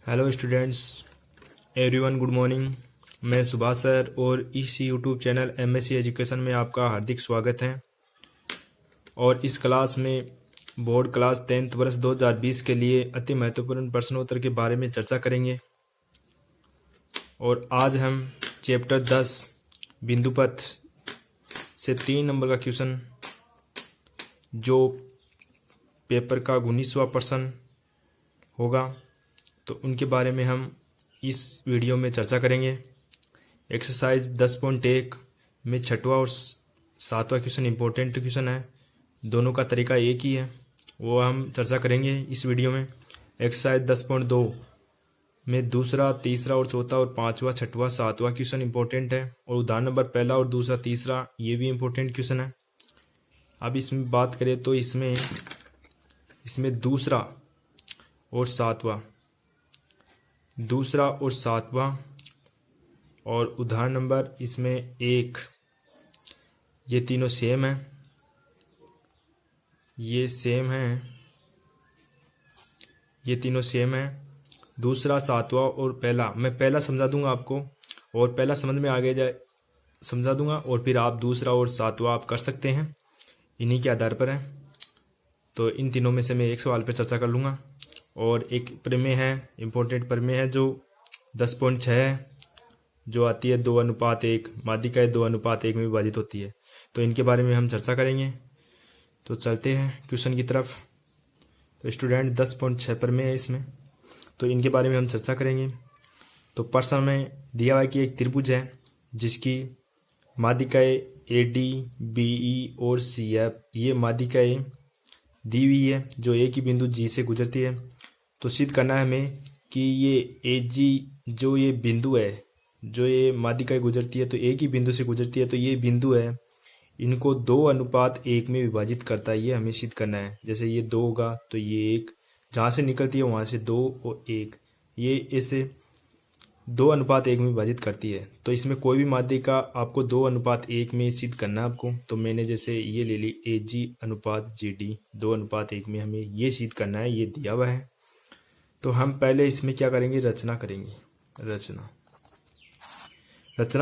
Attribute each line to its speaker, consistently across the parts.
Speaker 1: Hello students, everyone good morning. मैं Subhash sir और इस यूट्यूब चैनल एमएससी एजुकेशन में आपका हार्दिक स्वागत है। और इस क्लास में बोर्ड क्लास 10th वर्ष 2020 के लिए अति महत्वपूर्ण प्रश्नोत्तर के बारे में चर्चा करेंगे। और आज हम चैप्टर 10 बिंदुपथ से 3 नंबर का क्वेश्चन, जो पेपर का 19वां प्रश्न होगा, तो उनके बारे में हम इस वीडियो में चर्चा करेंगे। एक्सरसाइज 10.1 में 6वां और 7वां क्वेश्चन इम्पोर्टेंट क्वेश्चन है। दोनों का तरीका एक ही है, वो हम चर्चा करेंगे इस वीडियो में। एक्सरसाइज 10.2 में दूसरा, तीसरा और चौथा और 5वां, 6वां, 7वां क्वेश्चन इम्पोर्टेंट है। और उदाहरण नंबर पहला और दूसरा, तीसरा ये भी इम्पोर्टेंट क्वेश्चन है। अब इसमें बात करें तो इसमें दूसरा और सातवां और उदाहरण नंबर इसमें 1, ये तीनों सेम है, ये तीनों सेम है। दूसरा, सातवां और पहला, मैं पहला समझा दूंगा आपको, और पहला समझ में आगे जाए समझा दूंगा, और फिर आप दूसरा और सातवां आप कर सकते हैं, इन्हीं के आधार पर है। तो इन तीनों में से मैं एक सवाल पर चर्चा कर लूँगा। और एक प्रमेय है, इम्पोर्टेंट प्रमेय है, जो 10.6 है, जो आती है 2:1, माध्यिकाएँ 2:1 में विभाजित होती है। तो इनके बारे में हम चर्चा करेंगे। तो चलते हैं क्वेश्चन की तरफ। तो स्टूडेंट 10.6 प्रमेय है इसमें, तो इनके बारे में हम चर्चा करेंगे। तो प्रश्न में दिया हुआ है कि एक त्रिभुज है जिसकी माध्यिकाएँ AD, BE और CF, ये माध्यिकाएँ दी हुई है जो एक ही बिंदु G से गुजरती है। तो सिद्ध करना है हमें कि ये AG जो ये बिंदु है, जो ये माध्यिकाएँ गुजरती है, तो एक ही बिंदु से गुजरती है, तो ये बिंदु है, इनको 2:1 में विभाजित करता है, ये हमें सिद्ध करना है। जैसे ये 2 होगा तो ये 1, जहाँ से निकलती है वहाँ से 2 और 1, ये ऐसे 2:1 में विभाजित करती है। तो इसमें कोई भी माध्यिका आपको 2:1 में सिद्ध करना है आपको। तो मैंने जैसे ये ले ली AG/GD, 2:1 में हमें ये सिद्ध करना है, ये दिया हुआ है। तो हम पहले इसमें क्या करेंगे, रचना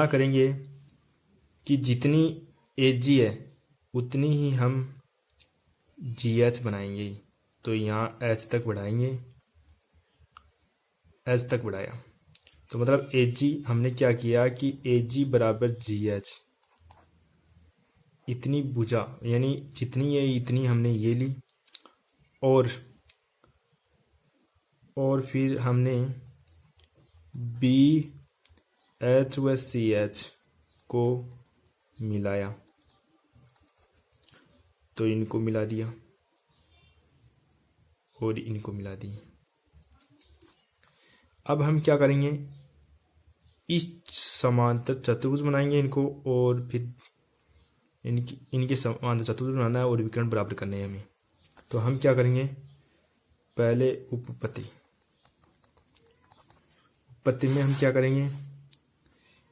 Speaker 1: करेंगे कि जितनी AG है उतनी ही हम GH बनाएंगे। तो यहाँ H तक बढ़ाएंगे, H तक बढ़ाया, तो मतलब AG हमने क्या किया कि AG बराबर GH, इतनी भुजा, यानी जितनी है इतनी हमने ये ली, और फिर हमने BH व CH को मिलाया, तो इनको मिला दिया और इनको मिला दिए। अब हम क्या करेंगे, इस समांतर चतुर्भुज बनाएंगे इनको, और फिर इनके समांतर चतुर्भुज बनाना है और विकर्ण बराबर करने हैं हमें। तो हम क्या करेंगे, पहले उपपत्ति में हम क्या करेंगे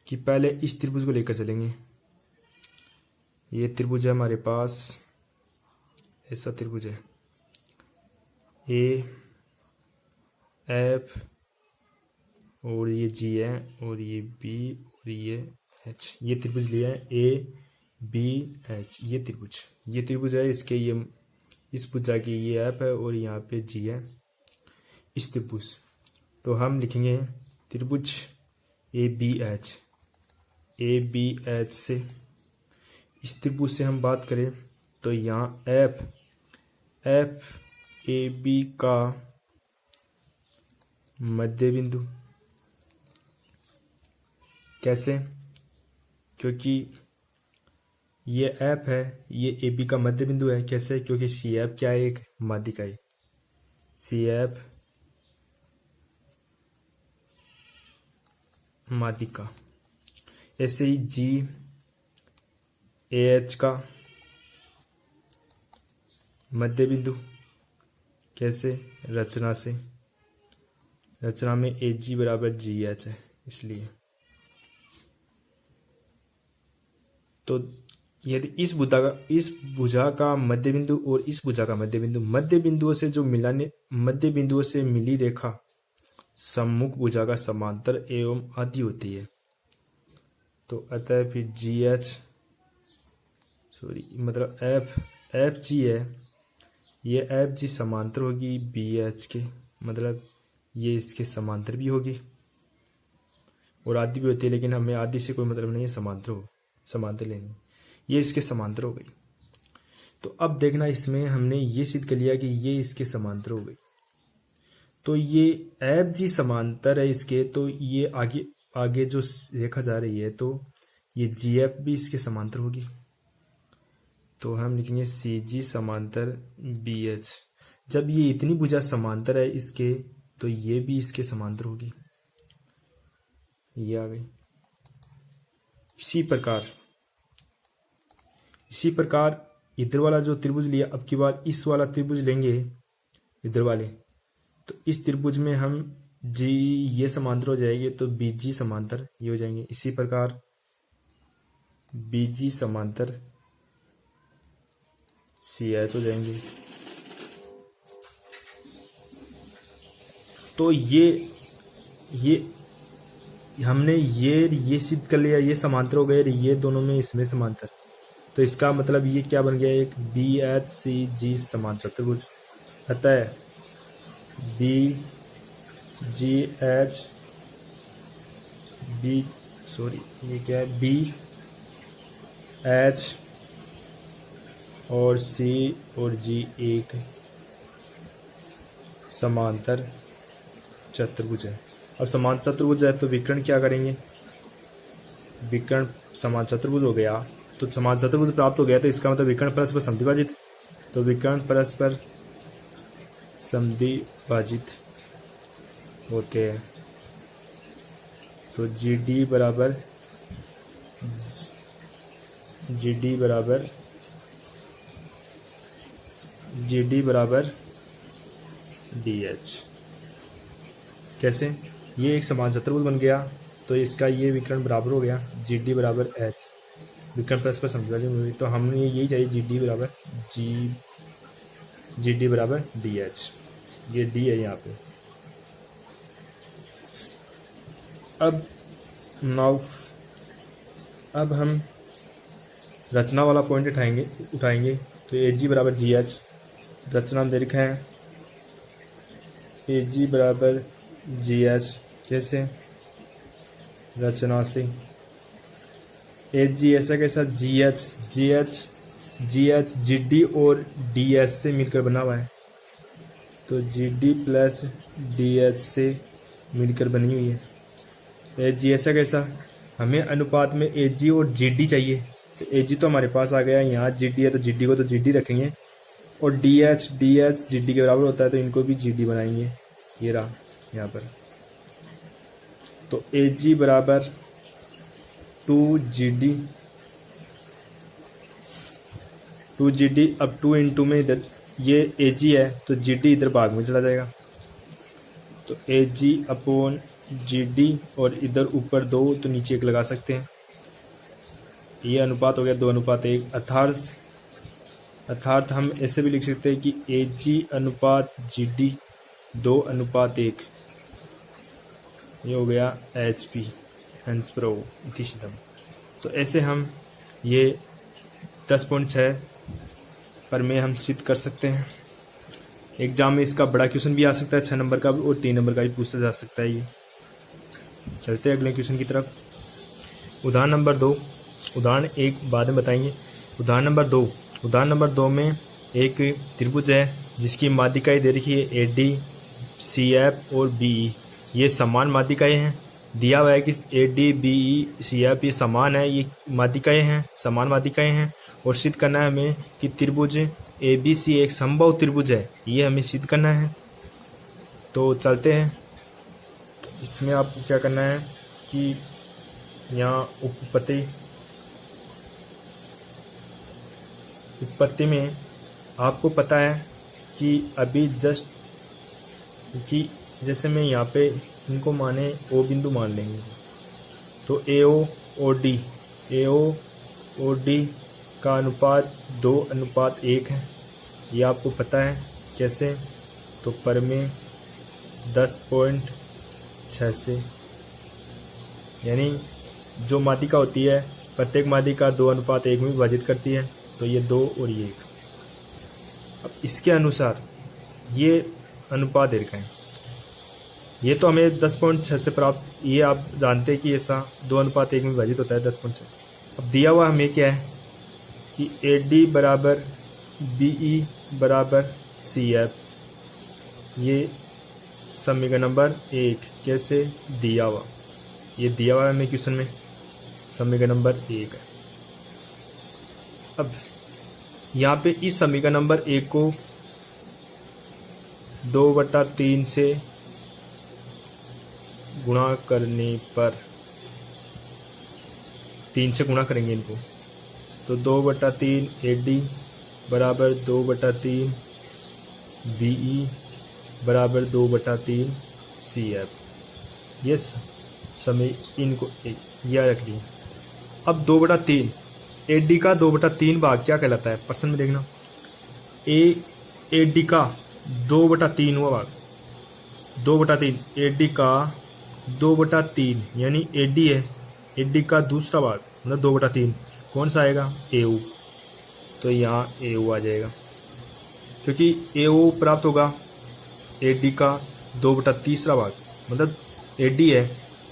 Speaker 1: कि पहले इस त्रिभुज को लेकर चलेंगे। ये त्रिभुज है हमारे पास, ऐसा त्रिभुज है, AF और ये G है, और ये B और ये H, ये त्रिभुज लिया है ABH। ये त्रिभुज है, इसके ये इस भुजा की ये F है और यहाँ पे G है, इस त्रिभुज। तो हम लिखेंगे त्रिभुज ABH से, इस त्रिभुज से हम बात करें तो यहाँ FAB का मध्य बिंदु, कैसे, क्योंकि ये F है, ये AB का मध्य बिंदु है। कैसे, क्योंकि CF क्या है, एक माध्यिका है, CF माध्यिका। ऐसे ही GAH का मध्य बिंदु, कैसे, रचना में AG बराबर GH है, इसलिए। तो यदि इस भुजा का मध्य बिंदु और इस भुजा का मध्य बिंदु, मध्य बिंदुओं से मिली रेखा, सम्मुख भुजा का समांतर एवं आधी होती है। तो अतः फिर मतलब एफ जी है, ये एफ जी समांतर होगी बी एच के, मतलब ये इसके समांतर भी होगी और आधी भी होती है, लेकिन हमें आधी से कोई मतलब नहीं है, समांतर लेनी, ये इसके समांतर हो गई। तो अब देखना, इसमें हमने ये सिद्ध कर लिया कि ये इसके समांतर हो गई। तो ये एफ जी समांतर है इसके, तो ये आगे जो रेखा जा रही है, तो ये जी एफ भी इसके समांतर होगी। तो हम लिखेंगे सी जी समांतर बी एच। जब ये इतनी भुजा समांतर है इसके, तो ये भी इसके समांतर होगी। ये आ गई। इसी प्रकार इधर वाला जो त्रिभुज लिया, अब की बार इस वाला त्रिभुज लेंगे इधर वाले, तो इस त्रिभुज में हम जी ये समांतर हो जाएंगे, तो बी जी समांतर ये हो जाएंगे। इसी प्रकार बी जी समांतर सी एच हो जाएंगे। तो ये हमने ये सिद्ध कर लिया, ये समांतर हो गए, ये दोनों में इसमें समांतर। तो इसका मतलब ये क्या बन गया, एक बी एच सी जी समांतर चतुर्भुज। अतः बी जी एच ये क्या है, बी एच और सी और जी एक समांतर चतुर्भुज है। अब समांतर चतुर्भुज है तो विकर्ण क्या करेंगे, विकर्ण समांतर चतुर्भुज हो गया, तो समांतर चतुर्भुज प्राप्त हो गया, तो इसका मतलब विकर्ण परस्पर समद्विभाजित, तो विकर्ण परस्पर समद्विभाजित होते हैं। तो जी डी बराबर डी एच। कैसे, ये एक समांतर चतुर्भुज बन गया, तो इसका ये विकर्ण बराबर हो गया जी डी बराबर एच, विकर्ण परस्पर समद्विभाजित हुई। तो हमने यही चाहिए जी डी बराबर डी एच, ये डी है यहाँ पे। अब हम रचना वाला पॉइंट उठाएंगे। तो ए जी बराबर जी एच, रचना हम दे रखा है ए जी बराबर जी एच। कैसे, रचना से ए जी ऐसा कैसा, जी एच जी डी और डी एच से मिलकर बना हुआ है, तो G D plus D H से मिलकर बनी हुई है। ए जी ऐसा कैसा, हमें अनुपात में ए जी और जी डी चाहिए, तो ए जी तो हमारे पास आ गया, यहाँ जी डी है तो जी डी को तो जी डी रखेंगे, और डी एच जी डी के बराबर होता है, तो इनको भी जी डी बनाएंगे। ये रहा यहाँ पर, तो ए जी बराबर 2GD, अब 2 इंटू में इधर ये ए जी है, तो जी डी इधर भाग में चला जाएगा, तो ए जी अपॉन जी डी, और इधर ऊपर 2 तो नीचे 1 लगा सकते हैं। ये अनुपात हो गया 2:1, अर्थात हम ऐसे भी लिख सकते हैं कि ए जी अनुपात जी डी 2:1, ये हो गया एच पी हेंस प्रो इतिशितम। तो ऐसे हम ये 10.6 पर में हम सिद्ध कर सकते हैं। एग्जाम में इसका बड़ा क्वेश्चन भी आ सकता है, 6 नंबर का और 3 नंबर का भी पूछा जा सकता है। ये चलते हैं अगले क्वेश्चन की तरफ। उदाहरण नंबर 2, उदाहरण 1 बाद में बताएंगे। उदाहरण नंबर 2 में एक त्रिभुज है जिसकी माध्यिकाएं दे रखी है ए डी, सी एफ और बी ई। ये समान माध्यिकाएं हैं, दिया हुआ है कि A D B E C F ये समान है, ये माध्यिकाएं हैं, समान माध्यिकाएं हैं, और सिद्ध करना है हमें कि त्रिभुज ए बी सी एक समबाहु त्रिभुज है, ये हमें सिद्ध करना है। तो चलते हैं। इसमें आपको क्या करना है कि यहाँ उत्पत्ति में आपको पता है कि अभी जस्ट कि जैसे मैं यहाँ पे इनको माने ओ बिंदु मान लेंगे, तो ए ओ और डी का अनुपात 2:1 है, ये आपको पता है। कैसे, तो पर में 10.1 6 से, यानी जो माध्यिका होती है प्रत्येक माध्यिका 2:1 में विभाजित करती है, तो ये 2 और ये 1। अब इसके अनुसार ये अनुपात दे रखा है, ये तो हमें 10.6 से प्राप्त, ये आप जानते हैं कि ऐसा 2:1 में विभाजित होता है 10.6। अब दिया हुआ हमें क्या है कि AD बराबर BE बराबर CF, ये समीकरण नंबर 1 कैसे दिया हुआ, ये दिया हुआ है हमें क्वेश्चन में, समीकरण नंबर 1 है। अब यहाँ पे इस समीकरण नंबर 1 को 2/3 से गुणा करने पर, 3 से गुणा करेंगे इनको, तो 2/3 AD बराबर 2/3 BE बराबर 2/3 CF, ये समय इनको यह रख लिया। अब 2/3 AD का 2/3 भाग क्या कहलाता है, प्रश्न में देखना, AD का 2/3 हुआ भाग, 2/3 AD का 2/3 यानी AD है, AD का दूसरा भाग मतलब 2/3 कौन सा आएगा, AO, तो यहाँ AO आ जाएगा, क्योंकि AO प्राप्त होगा AD का 2/3 भाग, मतलब AD है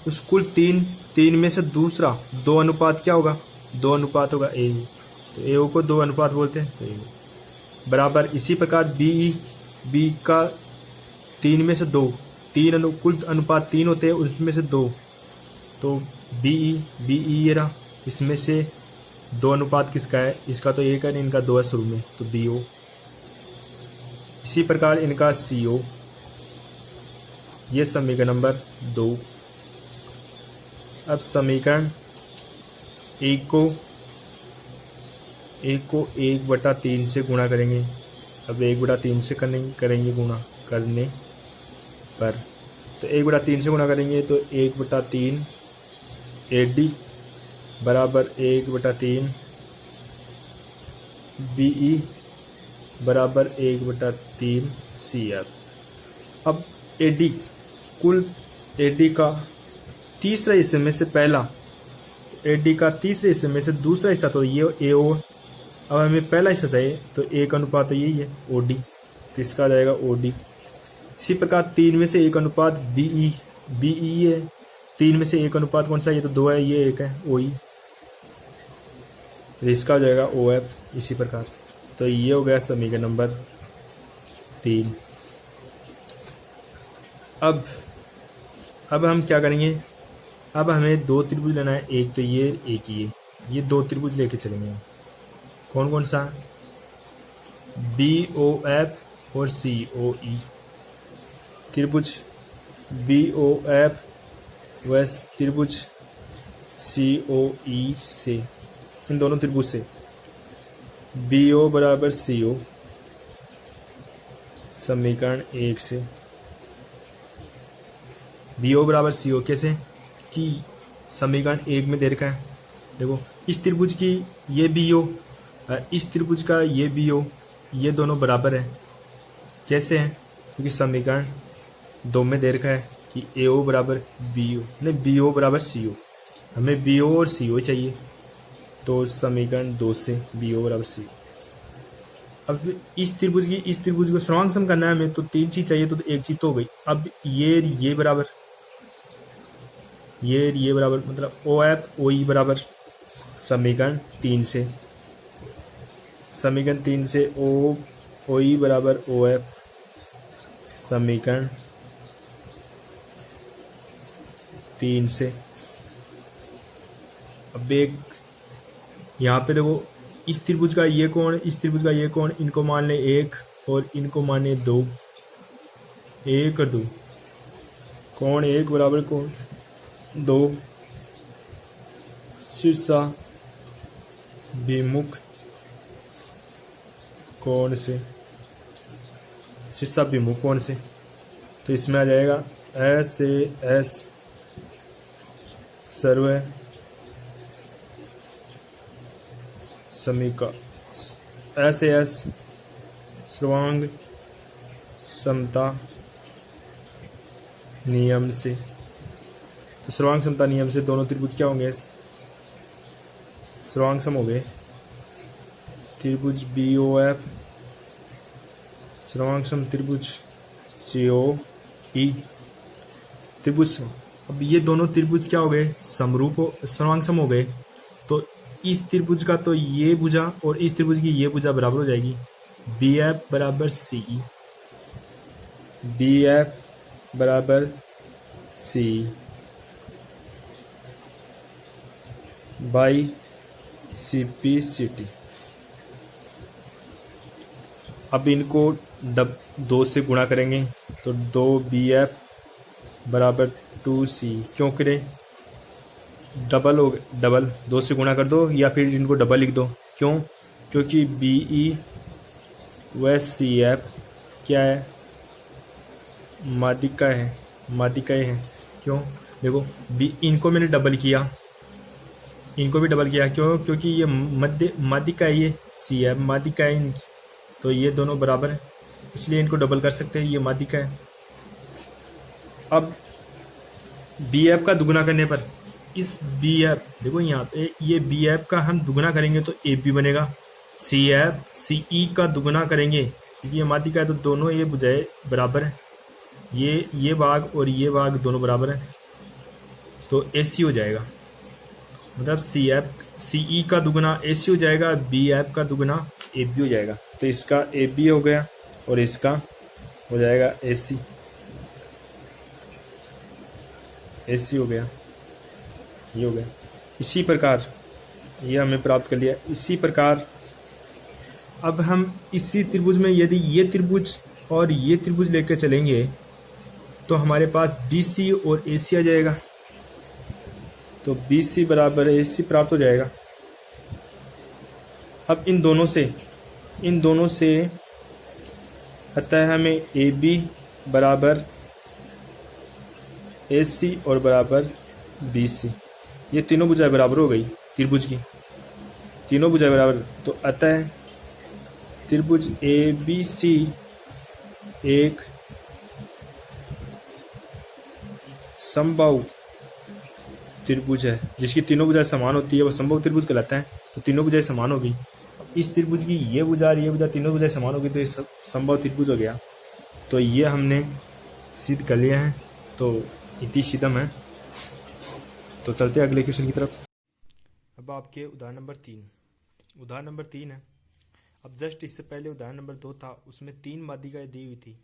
Speaker 1: उस कुल 3 में से दूसरा 2 क्या होगा, 2 होगा AO, तो AO को 2 बोलते हैं, तो AO बराबर। इसी प्रकार BE का 3 में से 2, कुल अनुपात 3 होते हैं उसमें से 2, तो BE ये रहा, इसमें से 2 किसका है, इसका तो 1 है, इनका 2 है शुरू में, तो BO। इसी प्रकार इनका CO, ये समीकरण नंबर 2। अब समीकरण 1 को 1/3 से गुणा करेंगे, अब 1/3 से करेंगे गुणा करने पर, तो 1/3 से गुणा करेंगे तो 1/3 AD बराबर 1/3 BE बराबर 1/3 CF। अब AD कुल AD का तीसरा हिस्से में से पहला, AD का तीसरे हिस्से में से दूसरा हिस्सा तो ये AO, अब हमें पहला हिस्सा चाहिए तो 1 तो यही है OD, तो इसका आ जाएगा OD। इसी प्रकार 3 में से 1 BE है, 3 में से 1 कौन सा, ये तो 2 है, ये 1 है OE, तो इसका हो जाएगा OF। इसी प्रकार तो ये हो गया समीकरण नंबर 3। अब हम क्या करेंगे, अब हमें 2 त्रिभुज लेना है, एक तो ये एक ये 2 त्रिभुज लेके चलेंगे, कौन कौन सा, BOF और COE, त्रिभुज BOF व त्रिभुज COE से, इन दोनों त्रिभुज से BO बराबर CO समीकरण 1 से, BO बराबर CO कैसे कि समीकरण 1 में दे रखा है, देखो इस त्रिभुज की ये BO, इस त्रिभुज का ये BO, ये दोनों बराबर है, कैसे हैं, क्योंकि समीकरण 2 में दे रखा है कि AO बराबर BO, नहीं BO बराबर CO, हमें BO और CO चाहिए, तो समीकरण 2 से BO बराबर CO। अब इस त्रिभुज को सर्वांग सम करना है हमें, तो 3 चीज चाहिए, तो 1 चीज तो हो गई। अब ये बराबर ये बराबर मतलब OF OE बराबर समीकरण 3 से, समीकरण 3 से OE बराबर OF समीकरण 3 से। अब एक यहाँ पे देखो इस त्रिभुज का ये कोण, इस त्रिभुज का ये कोण, इनको मान ले 1 और इनको मान ले 2, 1 और 2, कोण 1 बराबर कोण 2 शीर्षा विमुख कोण से, शीर्षा विमुख कोण से, तो इसमें आ जाएगा S से S सर्व समीकरण, S से S सर्वांग समता नियम से, तो सर्वांग समता नियम से दोनों त्रिभुज क्या होंगे, सर्वांग सम हो गए। त्रिभुज बी ओ एफ सर्वांग सम त्रिभुज सी ओ ई त्रिभुज। अब ये दोनों त्रिभुज क्या हो गए, समरूप हो, सर्वांग सम हो गए। तो इस त्रिभुज का तो ये भुजा और इस त्रिभुज की ये भुजा बराबर हो जाएगी। बी एफ बराबर सी ई, बी एफ बराबर C by C P C T. अब इनको दो से गुणा करेंगे तो 2 BF बराबर 2C, क्यों करें, डबल हो, डबल 2 से गुणा कर दो या फिर इनको डबल लिख दो। क्यों, क्योंकि BE व CF क्या है, माध्यिका है, माध्यिकाएं हैं। क्यों, देखो इनको मैंने डबल किया, इनको भी डबल किया, क्यों, क्योंकि ये माध्यिका है, ये CF माध्यिका है इनकी, तो ये दोनों बराबर है, इसलिए इनको डबल कर सकते हैं, ये माध्यिका है। अब BF का दुगुना करने पर इस BF, देखो यहाँ पे ये BF का हम दुगुना करेंगे तो AB बनेगा, CF CE का दुगुना करेंगे क्योंकि ये माध्यिका है तो दोनों ये भुजाएं बराबर है, ये भाग और ये भाग दोनों बराबर है, तो AC हो जाएगा। मतलब CE का दुगुना AC हो जाएगा, BF का दुगुना AB हो जाएगा। तो इसका AB हो गया और इसका हो जाएगा AC हो गया, ये हो गया। इसी प्रकार ये हमने प्राप्त कर लिया। इसी प्रकार अब हम इसी त्रिभुज में यदि ये त्रिभुज और ये त्रिभुज लेकर चलेंगे तो हमारे पास BC और AC आ जाएगा, तो BC बराबर AC प्राप्त हो जाएगा। अब इन दोनों से अतः हमें AB बराबर AC और बराबर BC, ये तीनों भुजाएं बराबर हो गई त्रिभुज की, तीनों भुजाएं बराबर। तो अतः त्रिभुज ABC एक समबाहु त्रिभुज है, जिसकी तीनों भुजाएं समान होती है, वो समबाहु त्रिभुज कहलाता है। तो तीनों भुजाएं समान होगी, इस त्रिभुज की ये भुजा और ये भुजा तीनों भुजाएं समान होगी, तो ये समबाहु त्रिभुज हो गया। तो ये हमने सिद्ध कर लिया है, तो इति सिद्धम है। तो चलते हैं अगले क्वेश्चन की तरफ। अब आपके उदाहरण नंबर 3 है। अब जस्ट इससे पहले उदाहरण नंबर 2 था, उसमें 3 माध्यिकाएं दी हुई थी,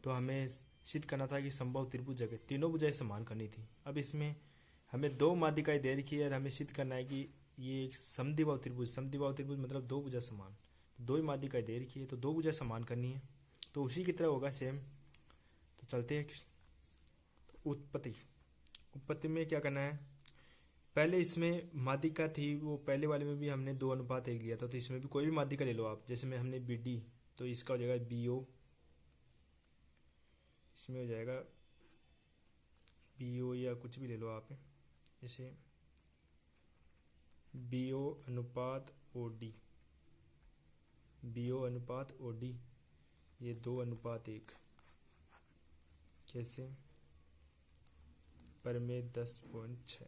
Speaker 1: तो हमें सिद्ध करना था कि समबाहु त्रिभुज जगह तीनों भुजाएं समान करनी थी। अब इसमें हमें 2 माध्यिकाएं दे रखी है और हमें सिद्ध करना है कि ये एक समद्विबाहु त्रिभुज मतलब 2 भुजा समान, 2 ही माध्यिकाएं दे रखी है तो 2 भुजा समान करनी है, तो उसी की तरह होगा सेम। तो चलते हैं उत्पत्ति में क्या करना है, पहले इसमें माध्यिका थी, वो पहले वाले में भी हमने 2:1 लिया था, तो इसमें भी कोई भी माध्यिका ले लो आप, जैसे में हमने BD, तो इसका हो जाएगा BO, इसमें हो जाएगा BO या कुछ भी ले लो आप, जैसे BO अनुपात OD, BO अनुपात OD, ये 2:1, कैसे, परमेय 10.6।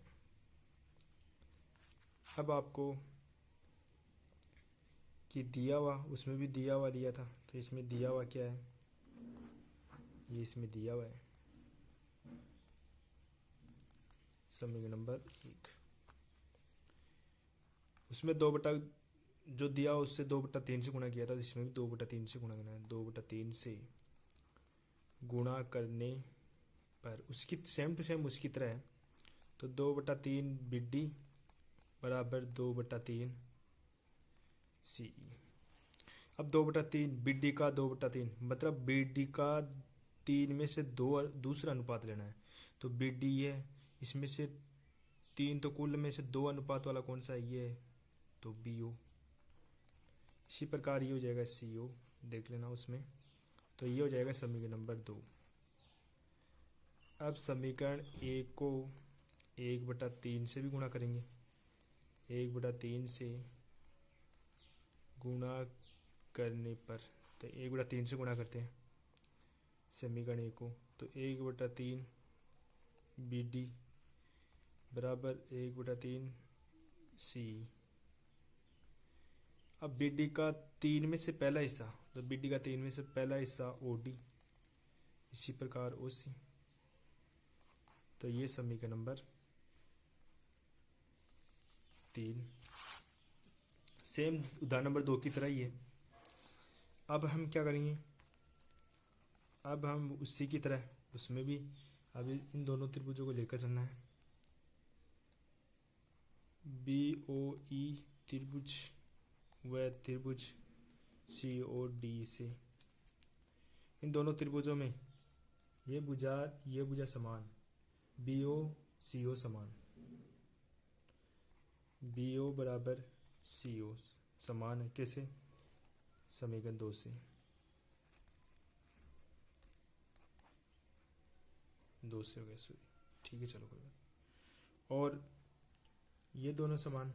Speaker 1: अब आपको कि दिया हुआ, उसमें भी दिया हुआ दिया था, तो इसमें दिया हुआ क्या है, ये इसमें दिया हुआ है समीकरण नंबर 1, उसमें 2 जो दिया उससे 2/3 से गुणा किया था, तो इसमें भी 2/3 से गुणा करना है, 2/3 से गुणा करने पर उसकी सेम टू सेम उसकी तरह है, तो 2/3 BD बराबर 2/3 CE। अब 2/3 BD का 2/3 मतलब BD का 3 में से 2 दूसरा अनुपात लेना है, तो BD है, इसमें से 3, तो कुल में से 2 अनुपात वाला कौन सा है, ये है, तो BO। इसी प्रकार ये हो जाएगा CO, देख लेना उसमें, तो ये हो जाएगा समीकरण नंबर 2। अब समीकरण 1 को 1/3 से भी गुणा करेंगे, 1/3 से गुणा करने पर, तो 1/3 से गुणा करते हैं समीकरण 1 को, तो 1/3 BD बराबर 1/3 सी। अब बी डी का 3 में से पहला हिस्सा, तो बी डी का 3 में से पहला हिस्सा ओ डी, इसी प्रकार ओ सी। तो ये समीकरण नंबर 3। सेम उदाहरण नंबर 2 की तरह ही है। अब हम क्या करेंगे, अब हम उसी की तरह उसमें भी अब इन दोनों त्रिभुजों को लेकर चलना है। बी ओ ई त्रिभुज व त्रिभुज सी ओ डी से, इन दोनों त्रिभुजों में ये भुजा समान, बी ओ सी ओ समान, बी ओ बराबर सी ओ समान है। कैसे? समीकरण 2 से, 2 से हो गया सॉरी, ठीक है चलो कोई बात। और ये दोनों समान,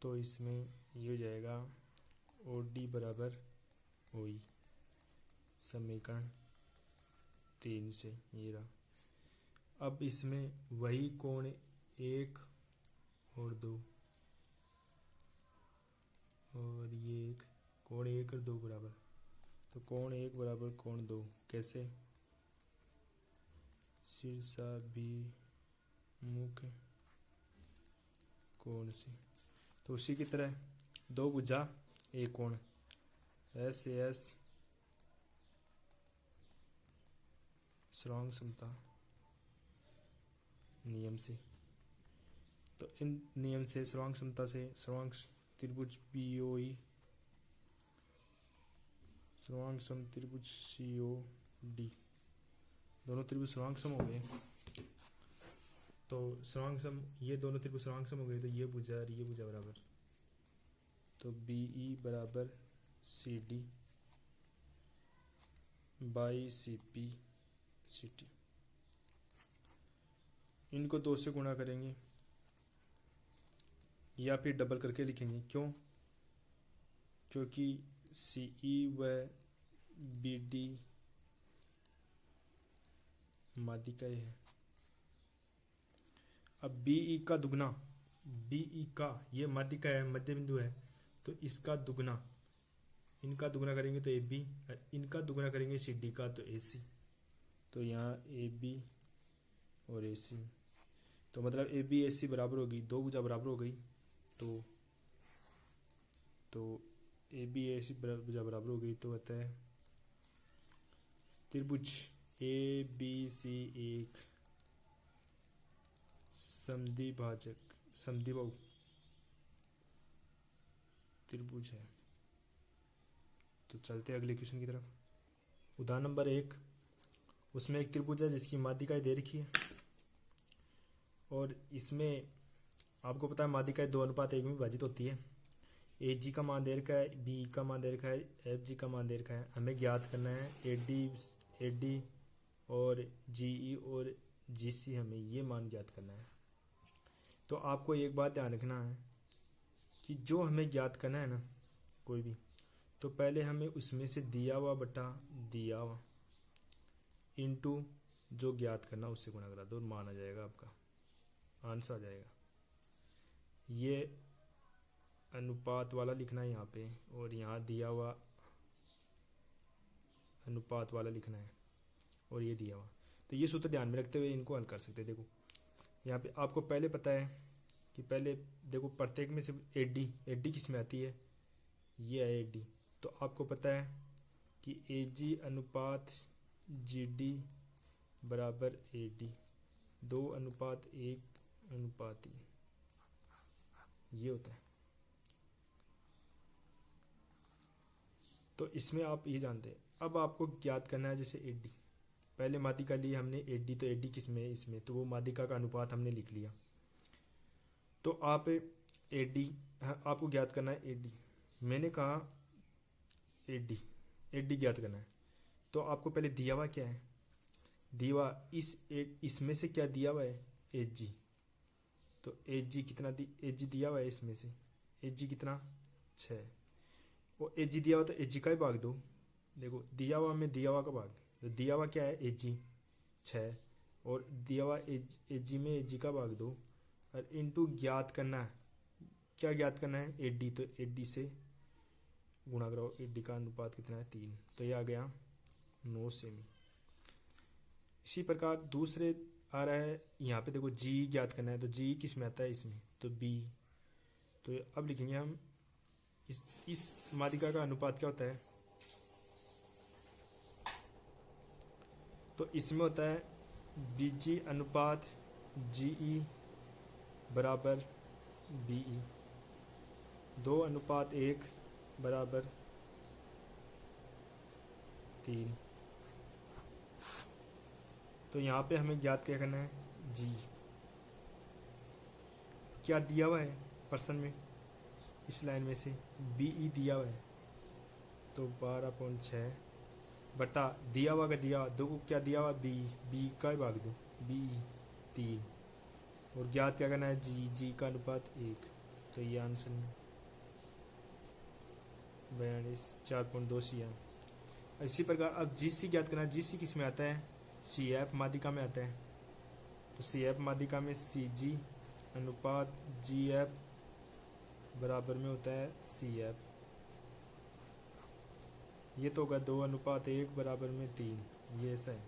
Speaker 1: तो इसमें ये हो जाएगा ओ डी बराबर ओ ई, समीकरण 3 से ये रहा। अब इसमें वही कोण 1 और 2, और ये एक कोण 1 और 2 बराबर, तो कोण 1 बराबर कोण 2 कैसे? शीर्षाभिमुख कोण से। तो उसी की तरह दो भुजा एक कोण, एस एस सर्वांग समता नियम से, तो इन नियम से सर्वांग समता से सर्वांग त्रिभुज बी ओ ई, सर्वांग सम त्रिभुज सी ओ डी, दोनों त्रिभुज सर्वांग सम हो गए। तो सर्वांग सम, ये दोनों त्रिभुज सर्वांग सम हो गए, तो ये भुजा और ये भुजा बराबर, तो बी ई बराबर C D by C P C T. इनको 2 से गुणा करेंगे या फिर डबल करके लिखेंगे। क्यों? क्योंकि सी ई व बी डी माध्यिकाएं है। अब बी ई का दुगना, बी ई का ये माध्यिका है, मध्य बिंदु है, तो इसका दुगना, इनका दुगना करेंगे तो ए बी, इनका दुगना करेंगे सी डी का तो ए सी। तो यहाँ ए बी और ए सी, तो मतलब ए बी ए सी बराबर होगी, दो भुजा बराबर हो गई, तो ए बी ए सी भुजा बराबर हो गई, तो होता है त्रिभुज ए बी सी एक समद्विभाजक समद्विबाहु त्रिभुज है। तो चलते अगले क्वेश्चन की तरफ। उदाहरण नंबर 1, उसमें एक त्रिभुज है जिसकी माध्यिकाएं दे रखी है, और इसमें आपको पता है माध्यिकाएं 2:1 में विभाजित होती है। ए जी का मान दे रखा है, बी का मान दे रखा है, एफ जी का मान दे रखा है। हमें ज्ञात करना है ए डी और जी ई और जी सी, हमें ये मान ज्ञात करना है। तो आपको एक बात ध्यान रखना है कि जो हमें ज्ञात करना है ना कोई भी, तो पहले हमें उसमें से दिया हुआ बटा दिया हुआ इनटू जो ज्ञात करना उससे गुणा करा दो, मान आ जाएगा, आपका आंसर आ जाएगा। ये अनुपात वाला लिखना है यहाँ पे, और यहाँ दिया हुआ अनुपात वाला लिखना है, और ये दिया हुआ। तो ये सूत्र ध्यान में रखते हुए इनको हल कर सकते हैं। देखो यहाँ पे आपको पहले पता है कि पहले देखो प्रत्येक में से एडी किस में आती है, ये है एडी। तो आपको पता है कि ए जी अनुपात जी डी बराबर ए डी, 2:1 अनुपात ये होता है। तो इसमें आप ये जानते हैं। अब आपको ज्ञात करना है जैसे एडी, पहले माध्यिका ली हमने एडी, तो एडी किस में है, इसमें, तो वो माध्यिका का अनुपात हमने लिख लिया। तो आप एडी, आपको ज्ञात करना है एडी, मैंने कहा एडी ज्ञात करना है। तो आपको पहले दिया हुआ क्या है, दिया हुआ इसमें से क्या दिया हुआ है, एच जी। तो एच जी कितना एच जी दिया हुआ है इसमें से, एच जी कितना 6, और एच जी दिया हुआ तो एच जी का ही भाग दो, देखो दिया हुआ में दिया हुआ का भाग, तो दिया हुआ क्या है एच जी 6, और दिया हुआ एच जी में एच जी का भाग 2, और इनटू ज्ञात करना है, क्या ज्ञात करना है 8D, तो 8D से गुणा करो, 8D का अनुपात कितना है 3, तो ये आ गया 9 सेमी। इसी प्रकार दूसरे आ रहा है यहाँ पे, देखो जी ज्ञात करना है, तो जी किस में आता है इसमें, तो बी। तो अब लिखेंगे हम इस माध्यिका का अनुपात क्या होता है, तो इसमें होता है बीजी अनुपात जीई बराबर बीई, 2:1 बराबर 3। तो यहाँ पे हमें ज्ञात क्या करना है, जी क्या दिया हुआ है पर्सन में, इस लाइन में से बीई दिया हुआ है, तो 12.6 बटा दिया हुआ का दिया दो को क्या दिया हुआ बी का भाग दो, बी 3, और ज्ञात क्या करना है जी का अनुपात 1, तो ये आंसर 4.2 CM। इसी प्रकार अब जीसी ज्ञात करना है, जीसी किस में आता है, CF माध्यिका में आता है, तो CF माध्यिका में CG अनुपात GF बराबर में होता है CF, ये तो होगा 2:1 बराबर में 3, ये ऐसा है।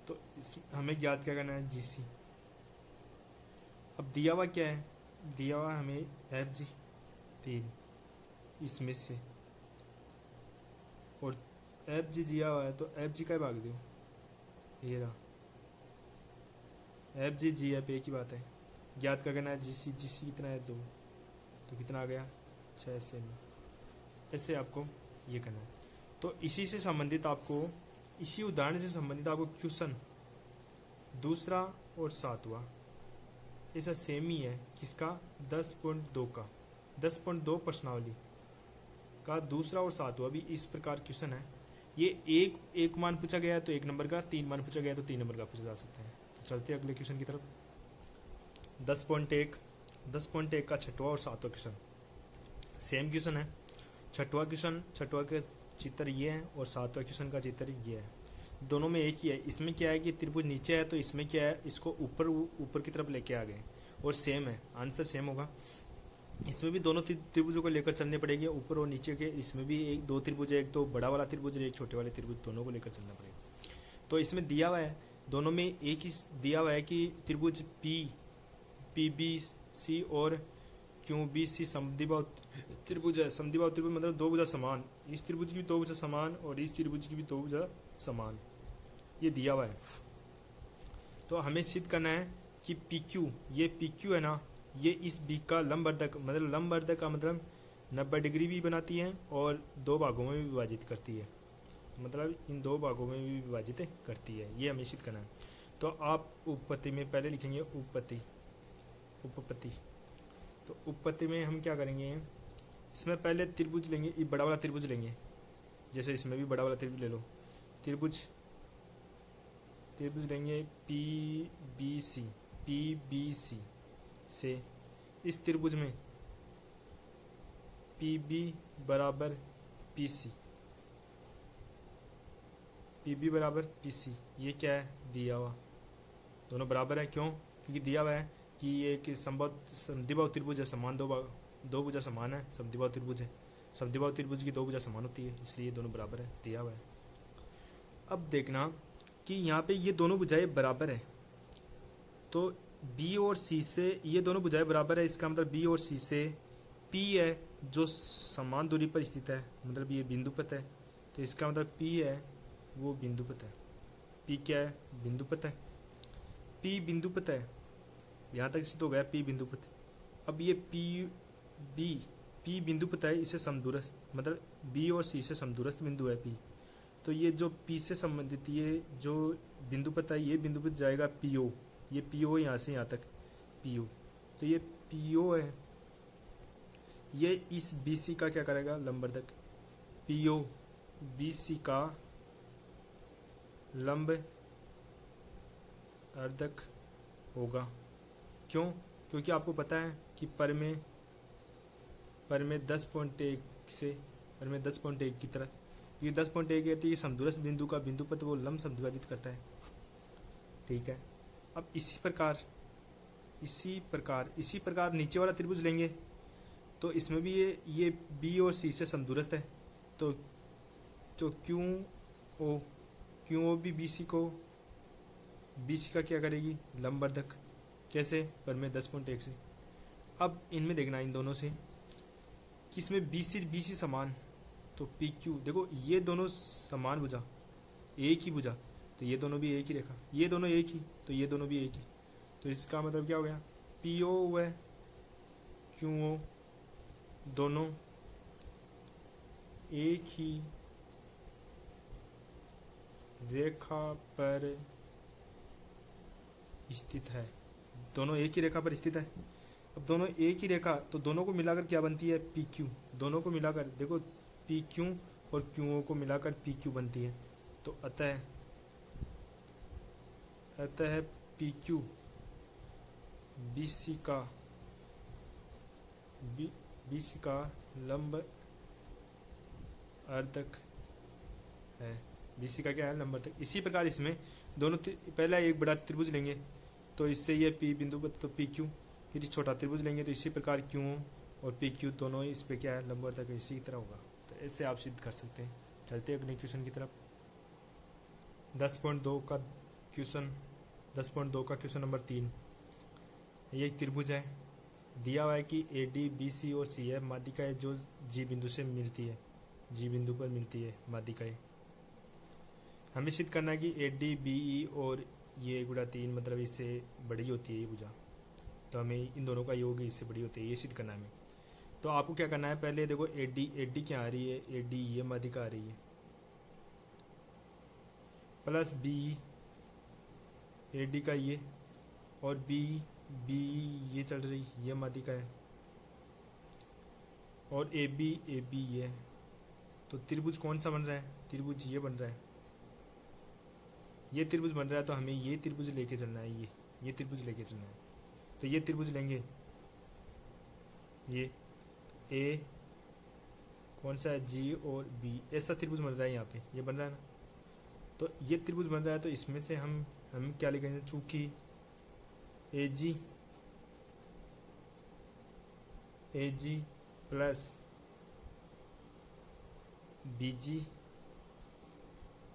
Speaker 1: तो हमें ज्ञात क्या करना है जीसी। अब दिया हुआ क्या है, दिया हुआ हमें FG 3 इसमें से, और FG दिया हुआ है, तो FG का भाग दो, ये रहा FG GF एक ही बात है। ज्ञात क्या करना है जीसी कितना है 2, तो कितना आ गया 6 सेमी। ऐसे आपको ये करना है। तो इसी से संबंधित आपको, इसी उदाहरण से संबंधित आपको क्वेश्चन दूसरा और 7वां ऐसा सेम ही है, किसका 10.2 का 10.2 प्रश्नावली का दूसरा और 7वां भी इस प्रकार क्वेश्चन है। ये एक मान पूछा गया है तो 1 नंबर का, 3 मान पूछा गया है तो 3 नंबर का पूछा जा सकता है। तो चलते हैं अगले क्वेश्चन की तरफ। 10.1 का 6वां और 7वां क्वेश्चन सेम क्वेश्चन है। छठवां के चित्र ये है और 7वां क्वेश्चन का चित्र ये है, दोनों में एक ही है। इसमें क्या है कि त्रिभुज नीचे है, तो इसमें क्या है, इसको ऊपर की तरफ लेके आ गए, और सेम है, आंसर सेम होगा। इसमें भी दोनों त्रिभुजों को लेकर चलने पड़ेगी, ऊपर और नीचे के। इसमें भी दो त्रिभुज है, एक तो बड़ा वाला त्रिभुज और एक छोटे वाले त्रिभुज, दोनों को लेकर चलना पड़ेगा। तो इसमें दिया हुआ है, दोनों में एक ही दिया हुआ है कि त्रिभुज PBC और QBC समद्विबाहु त्रिभुज है। समद्विबाहु त्रिभुज मतलब दो भुजा समान, इस त्रिभुज की भी दो भुजा समान और इस त्रिभुज की भी दो भुजा समान, ये दिया हुआ है। तो हमें सिद्ध करना है कि PQ, ये PQ है ना, ये इस B का लंबवर्धक, मतलब लंबवर्धक का मतलब 90 डिग्री भी बनाती है और दो भागों में भी विभाजित करती है, मतलब इन दो भागों में भी विभाजित करती है, ये हमें सिद्ध करना है। तो आप उपपत्ति में पहले लिखेंगे उपपत्ति। तो उपपत्ति में हम क्या करेंगे, इसमें पहले त्रिभुज लेंगे, ये बड़ा वाला त्रिभुज लेंगे, जैसे इसमें भी बड़ा वाला त्रिभुज ले लो। त्रिभुज लेंगे PBC से इस त्रिभुज में PB बराबर PC, ये क्या है, दिया हुआ, दोनों बराबर है। क्यों, क्योंकि दिया हुआ है कि ये कि समद्विबाहु त्रिभुज है, समान दो भुजा समान है, समद्विबाहु त्रिभुज है, समद्विबाहु त्रिभुज की दो भुजा समान होती है, इसलिए दोनों बराबर है, दिया हुआ है। अब देखना कि यहाँ पे ये दोनों भुजाएं बराबर है, तो B और C से ये दोनों भुजाएं बराबर है, इसका मतलब B और C से P है जो समान दूरी पर स्थित है, मतलब ये बिंदुपथ है, तो इसका मतलब P है वो बिंदुपथ है। P क्या है, बिंदुपथ है, P बिंदुपथ है, यहाँ तक सिद्ध हो गया P बिंदुपथ। अब ये P बिंदुपथ है, इससे समदूरस्थ, मतलब B और C से समदूरस्थ बिंदु है P, तो ये जो P से संबंधित ये जो बिंदुपथ है, ये बिंदुपथ जाएगा PO, ये PO यहाँ से यहाँ तक PO, तो ये PO है, ये इस BC का क्या करेगा, लंबवर्धक, PO BC का लंबवर्धक होगा। क्यों, क्योंकि आपको पता है कि पर में 10.1 की तरह ये 10.1 कहती है समदूरस्थ बिंदु का बिंदु पथ वो लंब समद्विभाजित करता है। ठीक है, अब इसी प्रकार नीचे वाला त्रिभुज लेंगे तो इसमें भी ये बी और सी से समदूरस्थ है, तो क्यू ओ भी बी सी का क्या करेगी, लंबवर्धक। कैसे, पर में 10.1 से। अब इनमें देखना इन दोनों से कि इसमें बी सी समान, तो पी क्यू देखो ये दोनों समान भुजा, एक ही भुजा, तो ये दोनों भी एक ही रेखा, ये दोनों एक ही, तो ये दोनों भी एक ही, तो इसका मतलब क्या हो गया, पी ओ व क्यू ओ दोनों एक ही रेखा पर स्थित है, दोनों एक ही रेखा पर स्थित है। अब दोनों एक ही रेखा, तो दोनों को मिलाकर क्या बनती है, पी क्यू। दोनों को मिलाकर देखो पी क्यू और क्यू ओ को मिलाकर पी क्यू बनती है, तो अतः पी क्यू बी सी का लंब अर्धक है। बी सी का क्या है, लंब अर्धक। इसी प्रकार इसमें दोनों पहला एक बड़ा त्रिभुज लेंगे तो इससे ये पी बिंदु पर तो पी क्यू, फिर छोटा त्रिभुज लेंगे तो इसी प्रकार क्यू और पी क्यू दोनों इस पे क्या है, लंब अर्धक इसी तरह होगा। तो ऐसे आप सिद्ध कर सकते हैं। चलते हैं अगले क्वेश्चन की तरफ। 10.2 का क्वेश्चन नंबर 3। ये एक त्रिभुज है, दिया हुआ है कि ए डी बी सी और सी है माध्यिकाएं जो जी बिंदु से मिलती है, जी बिंदु पर मिलती है माध्यिकाएं। हमें सिद्ध करना है कि ए डी बी ई और ये 1/3 मतलब इससे बड़ी होती है ये भुजा, तो हमें इन दोनों का योग इससे बड़ी होती है, ये सिद्ध करना है हमें। तो आपको क्या करना है, पहले देखो ए डी क्या आ रही है, ए डी ये माध्यिका आ रही है, प्लस बी ए डी का ये, और बी ये चल रही ये माध्यिका है, और ए बी ये। तो त्रिभुज कौन सा बन रहा है, त्रिभुज ये बन रहा है, ये त्रिभुज बन रहा है, तो हमें ये त्रिभुज लेके चलना है, ये त्रिभुज लेके चलना है। तो ये त्रिभुज लेंगे, ये ए कौन सा है, जी और बी, ऐसा त्रिभुज बन रहा है यहाँ पे, ये बन रहा है ना। तो ये त्रिभुज बन रहा है, तो इसमें से हम क्या लिखेंगे, चूंकि ए जी प्लस बी जी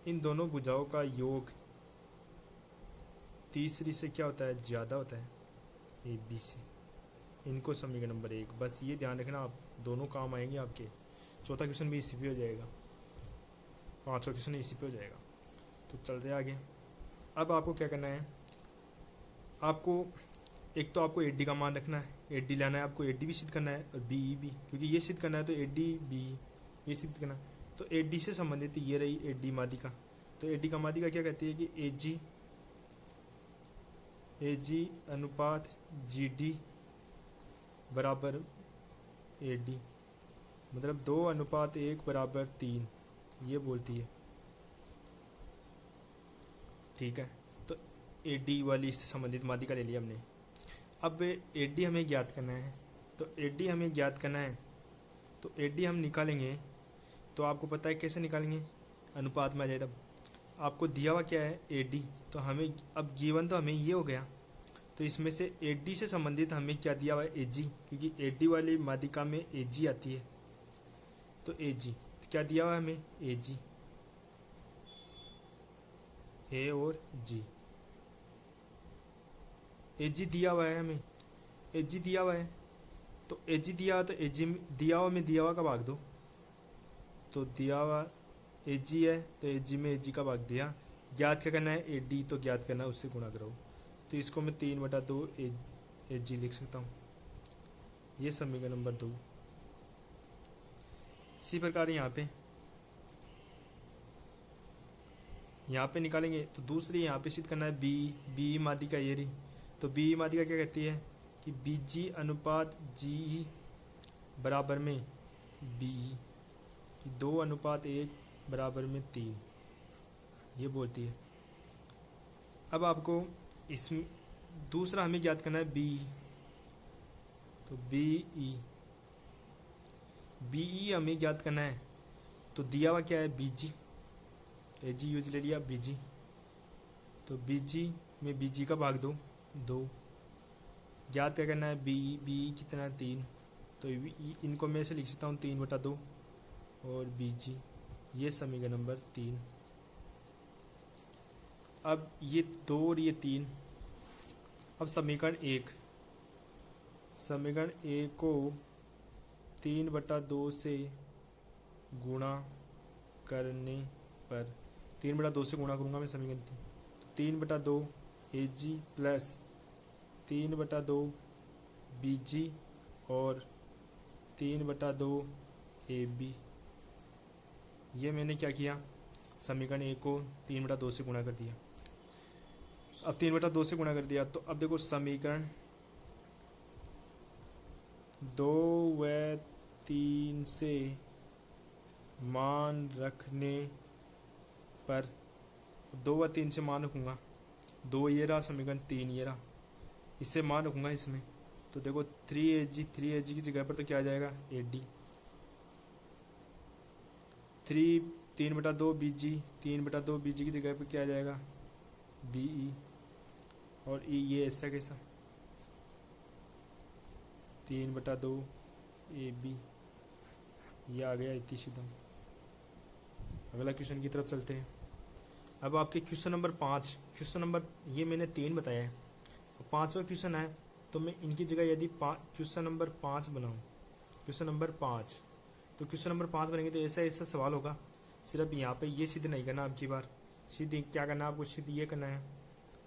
Speaker 1: इन दोनों भुजाओं का योग तीसरी से क्या होता है, ज़्यादा होता है, ए बी सी। इनको समीकरण नंबर 1, बस ये ध्यान रखना, आप दोनों काम आएंगे आपके। चौथा क्वेश्चन भी इसी पे हो जाएगा, पांचवा क्वेश्चन इसी पे हो जाएगा। तो चलते आगे। अब आपको क्या करना है, आपको एक तो आपको ए डी का मान रखना है, ए डी लाना है आपको, ए डी भी सिद्ध करना है और बी ई भी, क्योंकि ये सिद्ध करना है तो ए डी बी ये सिद्ध करना है। तो ए डी से संबंधित ये रही ए डी माध्यिका। तो ए डी का माध्यिका क्या कहती है कि ए जी अनुपात जी डी बराबर ए डी, मतलब 2:1 = 3 ये बोलती है। ठीक है, तो ए डी वाली इससे संबंधित माध्यिका ले लिया हमने। अब ए डी हमें ज्ञात करना है, तो ए डी हमें ज्ञात करना है, तो ए डी हम निकालेंगे। तो आपको पता है कैसे निकालेंगे, अनुपात में आ जाए तब। आपको दिया हुआ क्या है, ए डी, तो हमें अब गिवन तो हमें ये हो गया, तो इसमें से ए डी से संबंधित हमें क्या दिया हुआ है, ए जी, क्योंकि ए डी वाली माध्यिका में ए जी आती है। तो ए जी क्या दिया हुआ है हमें, ए जी, ए और जी, ए जी दिया हुआ है हमें, ए जी दिया हुआ है। तो ए जी दिया हुआ, तो ए जी दिया हुआ में दिया हुआ का भाग दो, तो दिया हुआ ए जी है, तो ए जी में ए जी का भाग दिया। ज्ञात क्या करना है, ए डी, तो ज्ञात करना है उससे गुणा करो। तो इसको मैं 3/2 ए जी लिख सकता हूँ, ये समीकरण नंबर 2। इसी प्रकार यहाँ पे निकालेंगे, तो दूसरी यहाँ पे सिद्ध करना है बी माध्यिका ये रही। तो बी माध्यिका क्या कहती है कि बी जी अनुपात जी बराबर में बी, 2:1 बराबर में 3 ये बोलती है। अब आपको इसमें दूसरा हमें ज्ञात करना है बी, तो बी ई हमें ज्ञात करना है। तो दिया हुआ क्या है, बीजी, ए जी यूज ले लिया, बीजी। तो बीजी में बीजी का भाग दो 2। ज्ञात क्या करना है, बी बी कितना है 3, तो इनको मैं से लिख सकता हूँ 3/2 और बीजी। ये समीकरण नंबर 3। अब ये 2 और ये 3। अब समीकरण 1, समीकरण 1 को 3/2 से गुणा करने पर, 3/2 से गुणा करूँगा मैं समीकरण 3, 3/2 ए जी प्लस 3/2 बी जी और 3/2 ए बी। ये मैंने क्या किया, समीकरण 1 को 3/2 से गुणा कर दिया। अब 3/2 से गुणा कर दिया तो अब देखो समीकरण 2 व 3 से मान रखने पर, 2 व 3 से मान रखूँगा, 2 ये रहा समीकरण, 3 ये रहा, इससे मान रखूँगा इसमें। तो देखो 3AG की जगह पर तो क्या आ जाएगा, AD। 3/2 BG, 3/2 BG की जगह पर क्या आ जाएगा, BE। और E ये ऐसा कैसा, 3/2 AB। ये आ गया इतनी सीधा। अगला क्वेश्चन की तरफ चलते हैं। अब आपके क्वेश्चन नंबर 5, क्वेश्चन नंबर ये मैंने 3 बताया है, 5वां क्वेश्चन है, तो मैं इनकी जगह यदि क्वेश्चन नंबर 5 बनाऊँ, क्वेश्चन नंबर 5, तो क्वेश्चन नंबर 5 बनेंगे तो ऐसा ऐसा सवाल होगा। सिर्फ यहाँ पे ये सिद्ध नहीं करना आपकी बार, सिद्ध क्या करना है आपको, सिद्ध ये करना है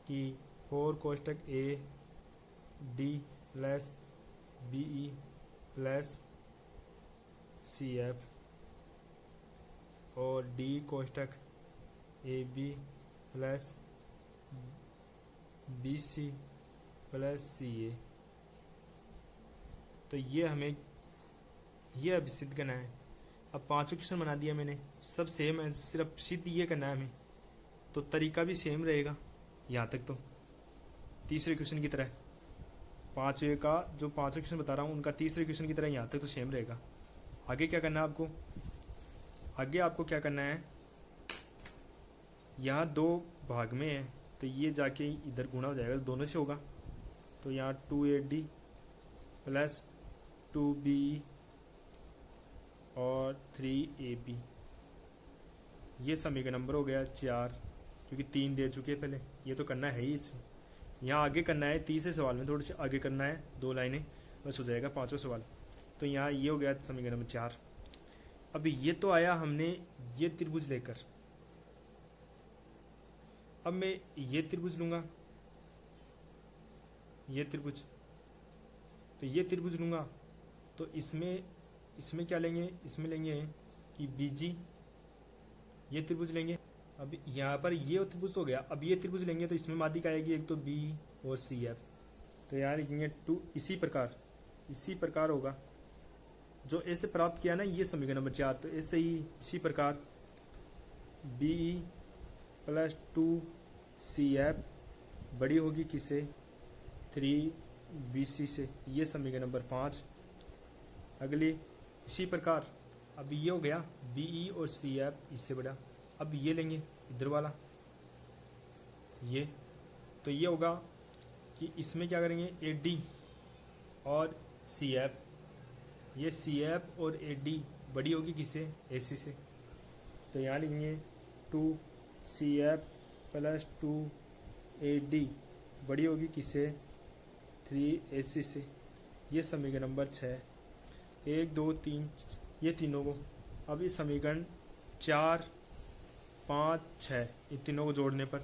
Speaker 1: कि 4 कोष्टक A D plus B E plus C F और डी कोष्टक A B plus B C plus C A. तो ये हमें ये अब सिद्ध करना है। अब 5 क्वेश्चन बना दिया मैंने, सब सेम है, सिर्फ सिद्ध ये करना है हमें, तो तरीका भी सेम रहेगा यहाँ तक। तो तीसरे क्वेश्चन की तरह 5वें का जो 5 क्वेश्चन बता रहा हूँ उनका तीसरे क्वेश्चन की तरह यहाँ तक तो सेम रहेगा। आगे क्या करना है आपको, आगे आपको क्या करना है, यहाँ 2 भाग में है तो ये जाके इधर गुणा हो जाएगा, दोनों से होगा। तो यहाँ 2AD प्लस 2BE और 3AB, ये समीकरण नंबर हो गया 4, क्योंकि 3 दे चुके हैं पहले, ये तो करना है ही इसमें। यहाँ आगे करना है, तीसरे सवाल में थोड़ी सी आगे करना है, 2 लाइनें बस हो जाएगा 5वां सवाल। तो यहाँ ये हो गया समीकरण नंबर 4। अब ये तो आया हमने ये त्रिभुज लेकर, अब मैं ये त्रिभुज लूंगा, ये त्रिभुज, तो ये त्रिभुज लूंगा तो इसमें क्या लेंगे, इसमें लेंगे कि बीजी, ये त्रिभुज लेंगे। अब यहाँ पर ये त्रिभुज तो हो गया, अब ये त्रिभुज लेंगे तो इसमें माध्यिका आएगी एक तो बी और सी एफ। तो यहाँ लिखेंगे 2, इसी प्रकार होगा जो ऐसे प्राप्त किया ना ये समीकरण नंबर 4। तो ऐसे ही इसी प्रकार BE प्लस 2CF बड़ी होगी किससे, 3BC से, ये समीकरण नंबर 5। अगली इसी प्रकार, अब ये हो गया BE और CF इससे बड़ा, अब ये लेंगे इधर वाला ये, तो ये होगा कि इसमें क्या करेंगे AD और CF, ये CF और AD बड़ी होगी किससे, AC से। तो यहाँ लिखेंगे 2CF प्लस 2AD बड़ी होगी किससे, 3AC से, ये समीकरण नंबर 6। 1 2 3 ये तीनों को, अब इस समीकरण 4 5 6 इन तीनों को जोड़ने पर,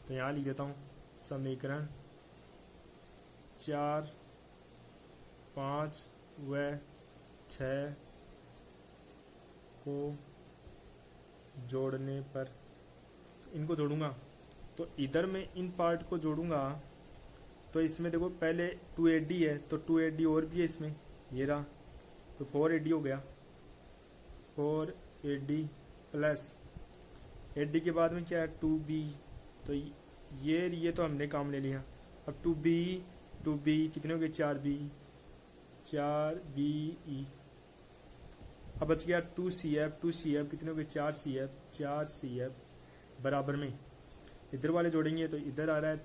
Speaker 1: तो यहाँ लिख देता हूँ समीकरण 4 5 व 6 को जोड़ने पर, इनको जोड़ूंगा तो इधर मैं इन पार्ट को जोड़ूंगा। तो इसमें देखो पहले 2AD है तो 2AD और भी है इसमें, ये रहा, तो 4AD हो गया, 4AD प्लस AD के बाद में क्या है 2B, तो ये तो हमने काम ले लिया। अब 2B कितने हो गए, 4BE अब बच गया 2CF, 2CF कितने हो गए 4CF, 4CF बराबर में इधर वाले जोड़ेंगे तो इधर आ रहा है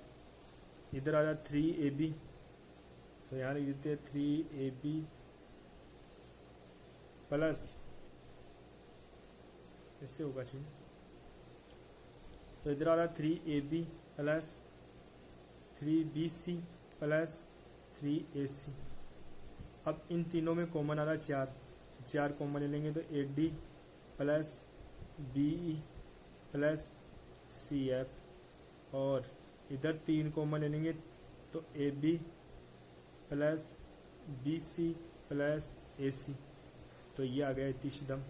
Speaker 1: 3AB, तो यहाँ लिख देते हैं 3AB प्लस, इससे होगा चाहिए, तो इधर आ रहा है 3AB plus 3BC plus 3AC। अब इन तीनों में कॉमन आ रहा है 4 कॉमन ले लेंगे तो AD plus BE plus CF, और इधर 3 कॉमन ले लेंगे तो AB plus BC plus AC, तो ये आ गया इतिशदम,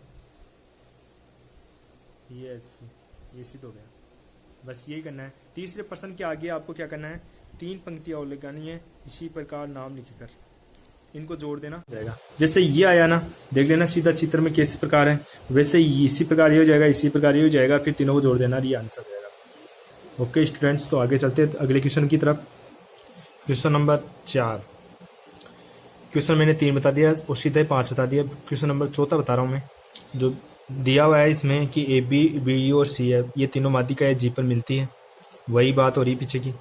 Speaker 1: ये सिद्ध हो गया। बस यही करना है। तीसरे प्रश्न के आगे आपको क्या करना है, 3 पंक्तियां और लगानी है, इसी प्रकार नाम लिखकर इनको जोड़ देना जाएगा। जैसे ये आया ना, देख लेना सीधा चित्र में कैसे प्रकार है, वैसे इसी प्रकार ये हो जाएगा, इसी प्रकार ये हो जाएगा, फिर तीनों को जोड़ देना, ये आंसर हो जाएगा। ओके स्टूडेंट्स, तो आगे चलते हैं अगले क्वेश्चन की तरफ। क्वेश्चन नंबर 4, क्वेश्चन मैंने 3 बता दिया और सीधे 5 बता दिया। क्वेश्चन नंबर 4 बता रहा हूँ मैं, जो दिया हुआ है इसमें कि AB, BE और CF ये तीनों माध्यिकाएं G पर मिलती है, वही बात हो रही पीछे की।